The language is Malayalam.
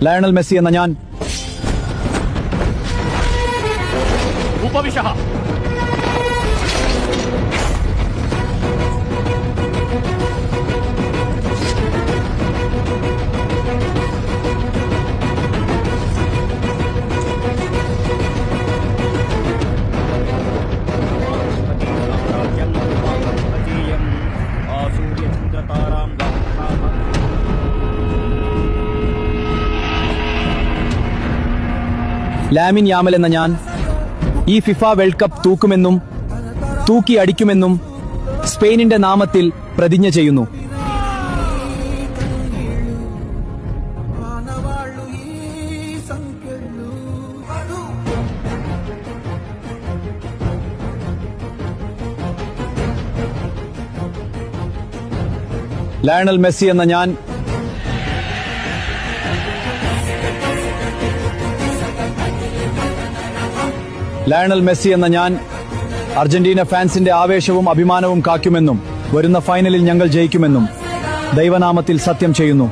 ലയണൽ മെസ്സി എന്ന ഞാൻ ഉപവിശः ലാമിൻ യാമൽ എന്ന ഞാൻ ഈ ഫിഫ വേൾഡ് കപ്പ് തൂക്കുമെന്നും തൂക്കി അടിക്കുമെന്നും സ്പെയിനിന്റെ നാമത്തിൽ പ്രതിജ്ഞ ചെയ്യുന്നു. ലയണൽ മെസ്സി എന്ന ഞാൻ ലയണൽ മെസ്സി എന്ന ഞാൻ അർജന്റീന ഫാൻസിന്റെ ആവേശവും അഭിമാനവും കാക്കുമെന്നും വരുന്ന ഫൈനലിൽ ഞങ്ങൾ ജയിക്കുമെന്നും ദൈവനാമത്തിൽ സത്യം ചെയ്യുന്നു.